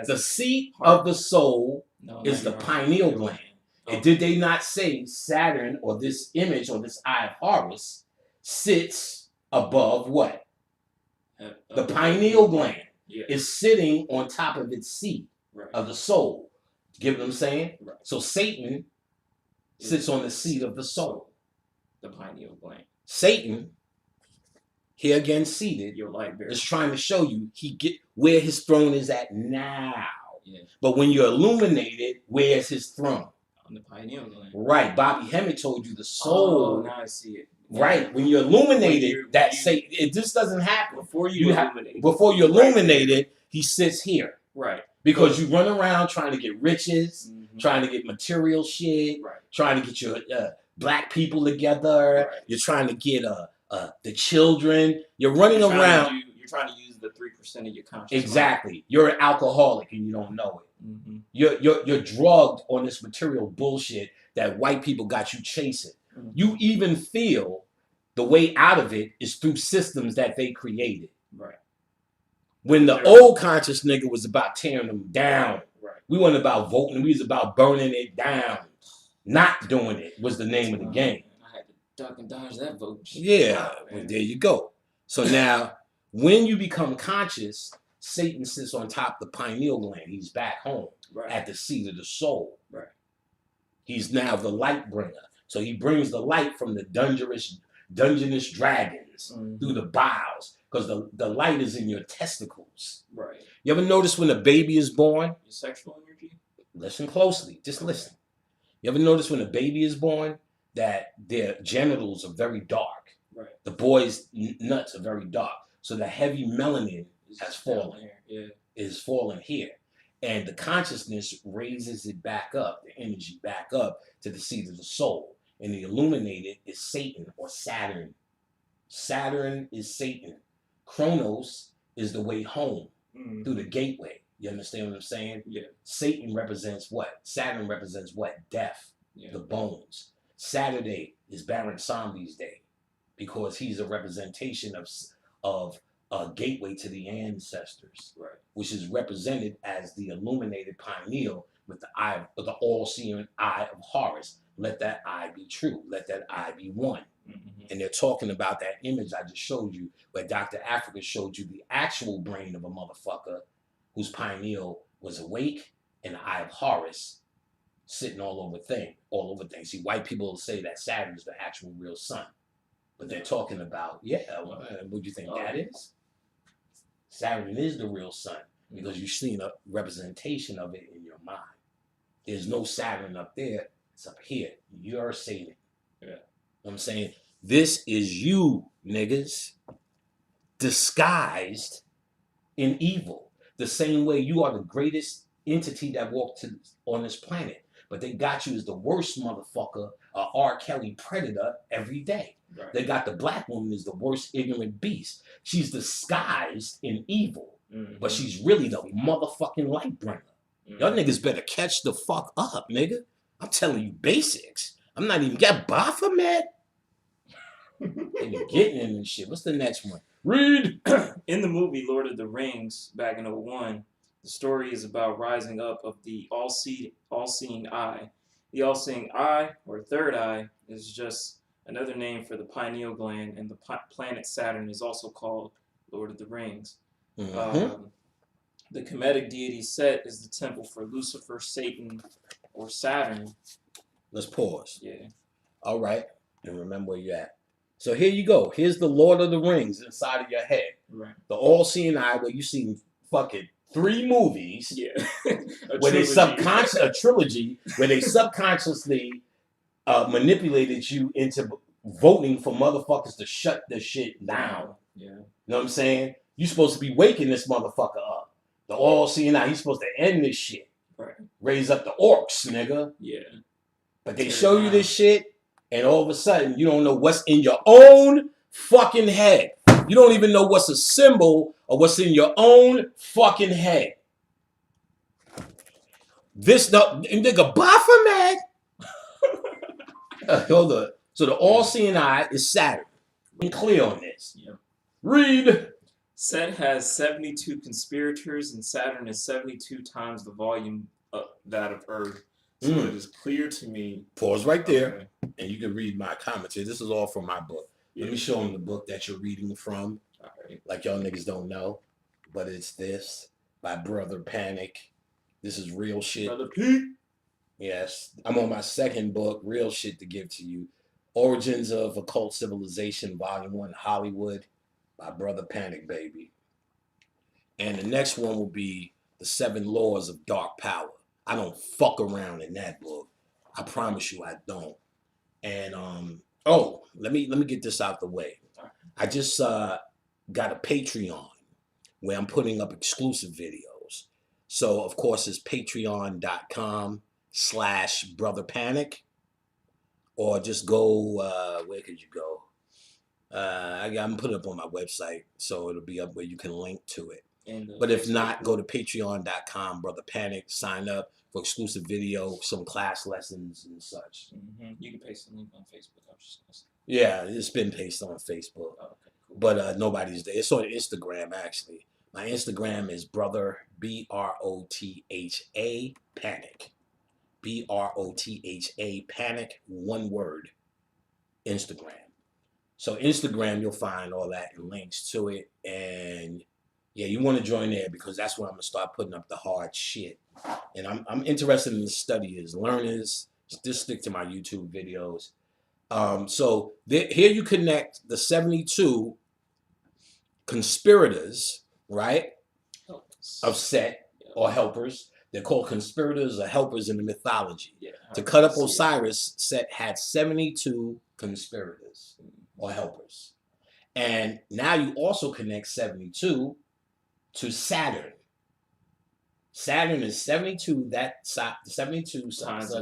The seat of the soul is the pineal gland. And did they not say Saturn, or this image, or this eye of Horus, sits above what? The pineal gland is sitting on top of its seat of the soul. Get what I'm saying? Right. So Satan sits on the seat of the soul. The pineal gland. Satan, here again seated, Your light bearer, is trying to show you where his throne is at now. Yeah. But when you're illuminated, where's his throne? On the pineal gland. Right. Bobby Hemmett told you the soul. Oh, now I see it. Right. When you're illuminated, this doesn't happen. Before you illuminated, he sits here. Right. Because you run around trying to get riches, trying to get material shit, trying to get your black people together. Right. You're trying to get the children. You're running around. You're trying to use the 3% of your consciousness. Exactly. You're an alcoholic and you don't know it. Mm-hmm. You're drugged on this material bullshit that white people got you chasing. Mm-hmm. You even feel the way out of it is through systems that they created. Right. When the old conscious nigga was about tearing them down. Right. We weren't about voting. We was about burning it down. Not doing it was the name of the game. I had to duck and dodge that vote. Yeah. Well, there you go. So now, when you become conscious, Satan sits on top of the pineal gland. He's back home at the seat of the soul. Right. He's now the light bringer. So he brings the light from the dungeonous dragons through the bowels, because the light is in your testicles. Right. You ever notice when a baby is born? Your sexual energy? Listen closely. Just listen. You ever notice when a baby is born that their genitals are very dark? Right. The boy's nuts are very dark. So the heavy melanin has fallen. Is falling here. And the consciousness raises it back up, the energy back up to the seat of the soul. And the illuminated is Satan or Saturn. Saturn is Satan. Chronos is the way home through the gateway. You understand what I'm saying? Yeah. Satan represents what? Saturn represents what? Death, the bones. Saturday is Baron Sambi's day because he's a representation of a gateway to the ancestors, which is represented as the illuminated pineal with the eye of the all-seeing eye of Horus. Let that eye be true. Let that eye be one. Mm-hmm. And they're talking about that image I just showed you, where Dr. Africa showed you the actual brain of a motherfucker whose pineal was awake, and the eye of Horus sitting all over things. See, white people will say that Saturn is the actual real sun. But they're talking about, what do you think that is? Saturn is the real sun because you've seen a representation of it in your mind. There's no Saturn up there. It's up here. You're Satan. Yeah. You know what I'm saying? This is you, niggas, disguised in evil. The same way you are the greatest entity that walked on this planet. But they got you as the worst motherfucker, R. Kelly predator every day. Right. They got the black woman as the worst ignorant beast. She's disguised in evil, but she's really the motherfucking light bringer. Y'all niggas better catch the fuck up, nigga. I'm telling you basics. I'm not even got Baphomet. They be getting in and shit. What's the next one? Read. In the movie Lord of the Rings back in 2001, the story is about rising up of the all-seeing eye. The all-seeing eye, or third eye, is just another name for the pineal gland, and the planet Saturn is also called Lord of the Rings. The Kemetic deity Set is the temple for Lucifer, Satan, or Saturn. Let's pause. Yeah. All right. And remember where you're at. So here you go. Here's the Lord of the Rings inside of your head. Right. The all-seeing eye, where you've seen fucking 3 movies. Yeah. A trilogy where they subconsciously manipulated you into voting for motherfuckers to shut the shit down. Yeah. You know what I'm saying? You're supposed to be waking this motherfucker up. The all-seeing eye, he's supposed to end this shit. Right. Raise up the orcs, nigga. Yeah. But they show you this shit, and all of a sudden, you don't know what's in your own fucking head. You don't even know what's a symbol or what's in your own fucking head. This nigga Baphomet. Hold on. So the all-seeing eye is Saturn. Be clear on this. Yeah. Read. Set has 72 conspirators, and Saturn is 72 times the volume of that of Earth. So it is clear to me. Pause right there, and you can read my commentary. This is all from my book. Let me show them the book that you're reading from. All right. Like y'all niggas don't know, but it's this by Brother Panic. This is real shit. Brother Pete. Yes, I'm on my second book, real shit to give to you. Origins of Occult Civilization, Volume 1, Hollywood, by Brother Panic, baby. And the next one will be The 7 Laws of Dark Power. I don't fuck around in that book. I promise you I don't. And let me get this out the way. I just got a Patreon where I'm putting up exclusive videos. So of course it's patreon.com/Brother Panic, or just go where could you go? I'm putting it up on my website, so it'll be up where you can link to it. But if not, go to patreon.com, Brother Panic, sign up for exclusive video, some class lessons and such. You can paste the link on Facebook. I was just gonna say. Yeah, it's been pasted on Facebook. Oh, okay, cool. But nobody's there. It's on Instagram, actually. My Instagram is Brother, BROTHA Panic. BROTHA Panic, one word, Instagram. So Instagram, you'll find all that and links to it. And yeah, you want to join there because that's where I'm going to start putting up the hard shit. And I'm interested in the study as learners. Just stick to my YouTube videos. So here you connect the 72 conspirators, right, of Set, or helpers. They're called conspirators or helpers in the mythology. Yeah, to cut up Osiris, Set had 72 conspirators or helpers. And now you also connect 72 to Saturn. Saturn is 72, 72 times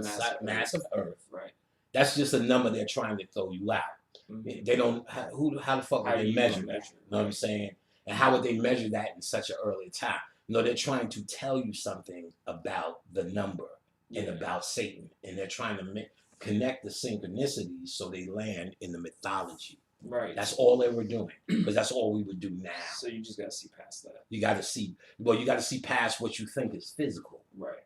mass of Earth. Right. That's just a number they're trying to throw you out. They don't, how the fuck would they measure that? You know what I'm saying? And how would they measure that in such an early time? No, they're trying to tell you something about the number and about Satan. And they're trying to connect the synchronicities so they land in the mythology. Right. That's all they were doing, because that's all we would do now. So you just got to see past that. You got to see past what you think is physical. Right.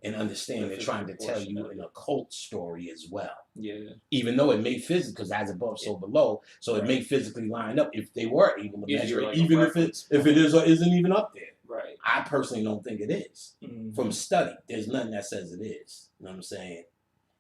And understand they're trying to tell you an occult story as well. Yeah. Even though it may physically, because as above, so below, so it may physically line up if they were able to measure it, even if it is or isn't even up there. Right. I personally don't think it is. Mhm. From study, there's nothing that says it is. You know what I'm saying?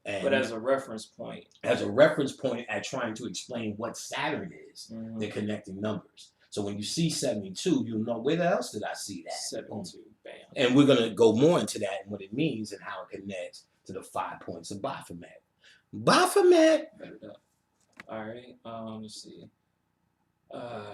And But as a reference point. As a reference point at trying to explain what Saturn is, Mhm. they're connecting numbers. So when you see 72, you'll know, where else did I see that? 72. Bam. And we're going to go more into that and what it means and how it connects to the 5 points of Baphomet. Baphomet. All right. Let's see.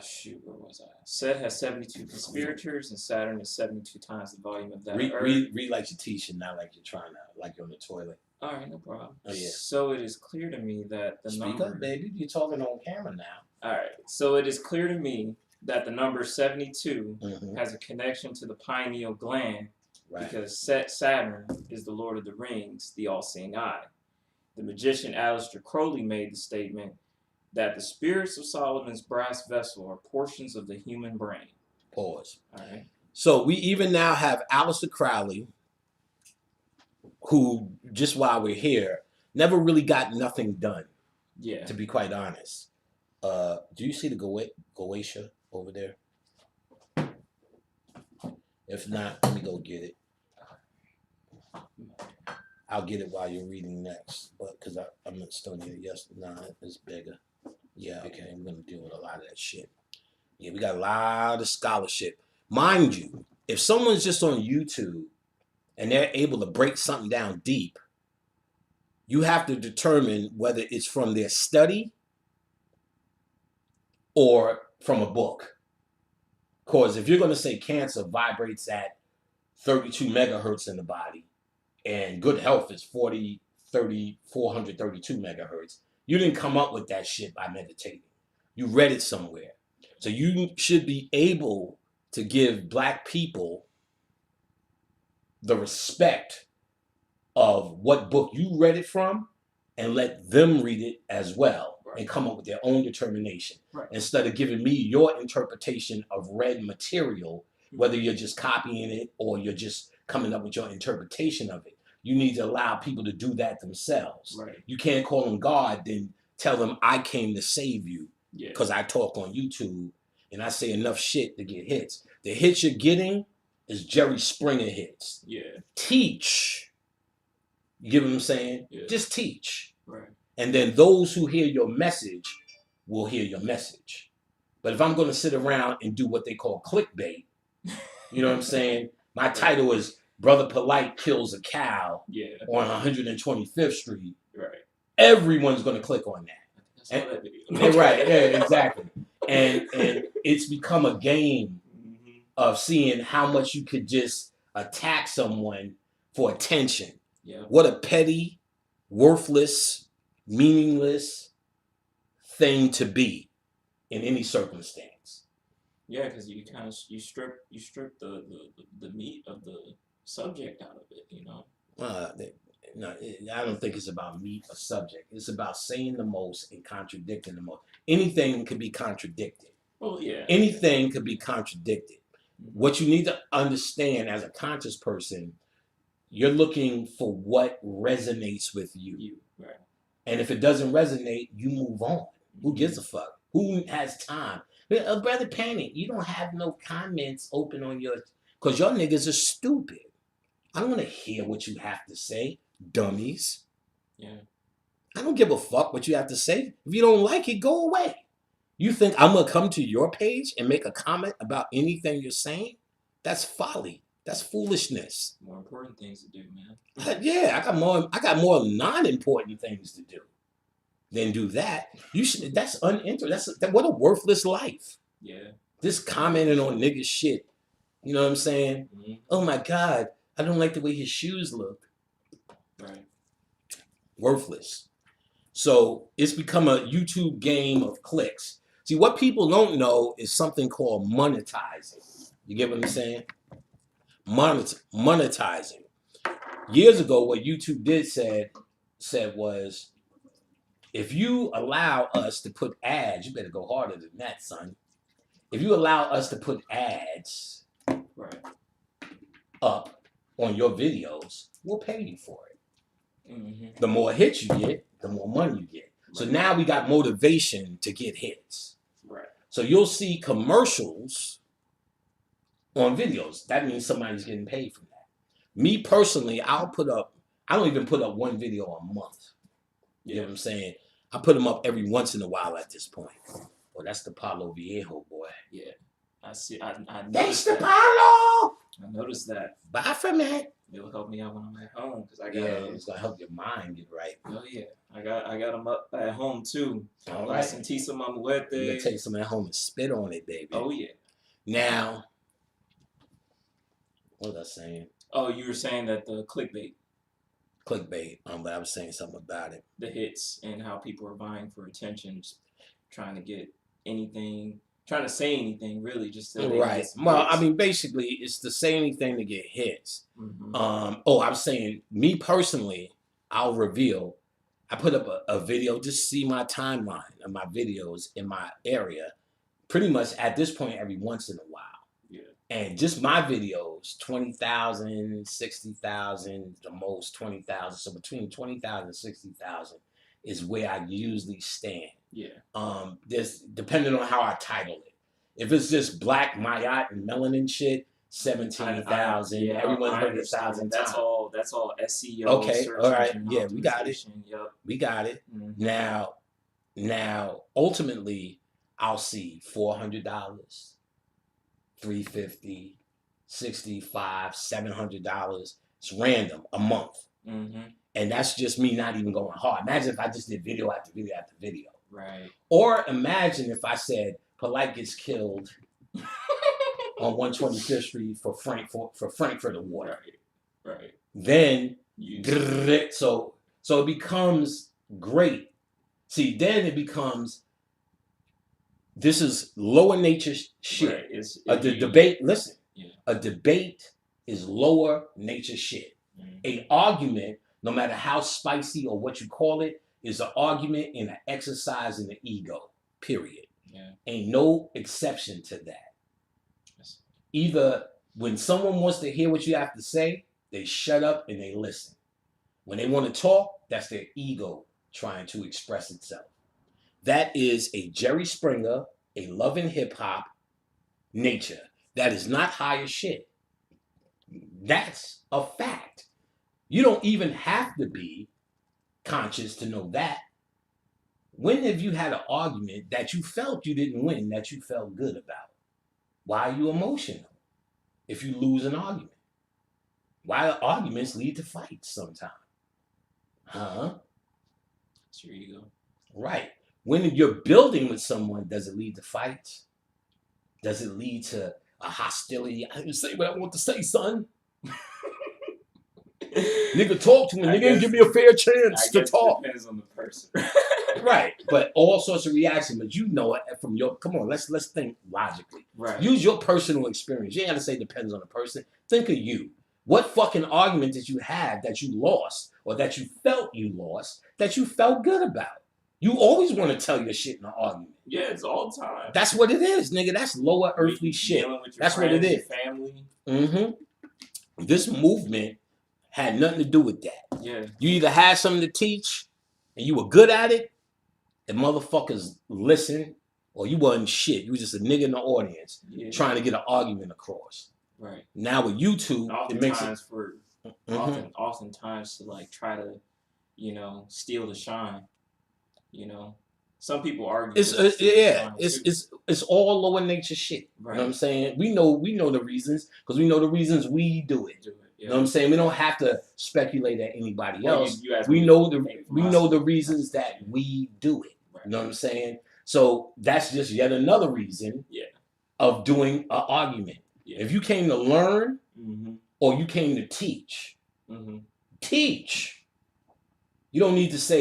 Shoot, where was I? Set has 72 conspirators, and Saturn is 72 times the volume of that Earth. Read like you're teaching, not like you're trying to, like you're on the toilet. All right, no problem. Oh, yeah. So it is clear to me that the Speak number... up, baby. You're talking on camera now. All right. So it is clear to me that the number 72 has a connection to the pineal gland, because Saturn is the Lord of the Rings, the all-seeing eye. The magician Aleister Crowley made the statement that the spirits of Solomon's brass vessel are portions of the human brain. Pause. All right. So we even now have Aleister Crowley, who, just while we're here, never really got nothing done. Yeah. To be quite honest. Do you see the Goetia over there? If not, let me go get it. I'll get it while you're reading next, but because I'm not studying it yesterday. Nah, it's bigger. Yeah, okay, I'm gonna deal with a lot of that shit. Yeah, we got a lot of scholarship. Mind you, if someone's just on YouTube and they're able to break something down deep, you have to determine whether it's from their study or from a book. Because if you're going to say cancer vibrates at 32 megahertz in the body and good health is 432 megahertz, you didn't come up with that shit by meditating. You read it somewhere. So you should be able to give black people the respect of what book you read it from and let them read it as well and come up with their own determination. Instead of giving me your interpretation of read material, whether you're just copying it or you're just coming up with your interpretation of it. You need to allow people to do that themselves. You can't call them God, then tell them I came to save you because I talk on YouTube and I say enough shit to get hits. The hits you're getting is Jerry Springer hits. Teach. You get what I'm saying? Just teach. And then those who hear your message will hear your message. But if I'm going to sit around and do what they call clickbait, you know what I'm saying? My title is Brother Polite Kills a Cow on 125th Street. Everyone's going to click on that. Exactly. And it's become a game of seeing how much you could just attack someone for attention. What a petty, worthless, meaningless thing to be in any circumstance. Yeah, because you kind of you strip the meat of the subject out of it, you know. No, I don't think it's about meat or subject. It's about saying the most and contradicting the most. Anything can be contradicted. Well, yeah. Anything could be contradicted. What you need to understand as a conscious person, you're looking for what resonates with you. And if it doesn't resonate, you move on. Who gives a fuck? Who has time? Brother Panic, you don't have no comments open on your... Because your niggas are stupid. I don't want to hear what you have to say, dummies. I don't give a fuck what you have to say. If you don't like it, go away. You think I'm going to come to your page and make a comment about anything you're saying? That's folly. That's foolishness. More important things to do, man. Yeah, I got more non-important things to do than do that. You should. That's uninteresting. What a worthless life. Just commenting on nigga shit. You know what I'm saying? Oh my God, I don't like the way his shoes look. Worthless. So it's become a YouTube game of clicks. See, what people don't know is something called monetizing. You get what I'm saying? Monetizing. Years ago, what YouTube said was, if you allow us to put ads, you better go harder than that, son. If you allow us to put ads up on your videos, we'll pay you for it. The more hits you get, the more money you get. So now we got motivation to get hits. So you'll see commercials on videos. That means somebody's getting paid from that. Me personally, I don't even put up one video a month. You know what I'm saying? I put them up every once in a while at this point. Well, that's the Paulo Viejo, boy. Yeah. I see. I That's noticed the that. Paulo! I noticed that. Baphomet. It'll help me out when I'm at home because I got. Yeah, it's gonna help your mind get right. Oh yeah, I got them up at home too. All La right. Santisa You're Mamuete. gonna take some at home and spit on it, baby. Oh yeah. Now, what was I saying? Oh, you were saying that the clickbait, But I was saying something about it. the hits, and how people are vying for attention, just trying to get anything, trying to say anything, really, just so they can Right. get some Well, hits. I mean, basically, it's to say anything to get hits. Mhm. I'm saying, me personally, I'll reveal. I put up a video, just see my timeline of my videos in my area, pretty much at this point every once in a while. Yeah. And just my videos, 20,000, 60,000, the most 20,000. So between 20,000 and 60,000 is where I usually stand. Yeah. This depending on how I title it. If it's just black Mayat and melanin shit, 17,000. Yeah, Everyone I heard understand. 1,000 That's times. all. That's all SEO. Okay, search all right. engine Yeah, we got it. optimization. Yep. We got it. Mhm. Now, ultimately, I'll see $400, $350, $65, $700. It's random a month, Mhm. and that's just me not even going hard. Imagine if I just did video after video after video. Right. Or imagine if I said Polite gets killed on 125th Street for Frankfurt Award. Right. Then You. so it becomes great. See, then it becomes this is lower nature shit. Right. It's The debate. Listen, Yeah. a debate is lower nature shit. Mhm. A argument, no matter how spicy or what you call it, is an argument and an exercise in the ego. Period. Yeah. Ain't no exception to that. Yes. Either when someone wants to hear what you have to say, they shut up and they listen. When they want to talk, that's their ego trying to express itself. That is a Jerry Springer, a Love and Hip Hop nature. That is not higher shit. That's a fact. You don't even have to be conscious to know that. When have you had an argument that you felt you didn't win, that you felt good about? Why are you emotional if you lose an argument? Why do arguments lead to fights sometimes? Huh? It's your ego. Right. When you're building with someone, does it lead to fights? Does it lead to a hostility? I didn't say what I want to say, son. Nigga, talk to me. Nigga, give me a fair chance to talk. It depends on the person. Right. But all sorts of reaction. But you know it from your. Come on, let's think logically. Right. Use your personal experience. You ain't got to say depends on the person. Think of you. What fucking argument did you have that you lost, or that you felt you lost, that you felt good about? You always want to tell your shit in an argument. Yeah, it's all the time. That's what it is, nigga. That's lower earthly shit. That's what it is. Family. Mm-hmm. This movement had nothing to do with that. Yeah. You either had something to teach and you were good at it, and motherfuckers listen, or you wasn't shit. You was just a nigga in the audience trying to get an argument across. Right. Now with YouTube, it makes it oftentimes to like try to, steal the shine. Some people argue. It's all lower nature shit. Right. You know what I'm saying? We know the reasons because we know the reasons we do it. Yeah. You know what I'm saying? We don't have to speculate at anybody else. You we know the reasons that we do it. Right. You know what I'm saying? So that's just yet another reason of doing an argument. Yeah. If you came to learn or you came to teach, teach. You don't need to say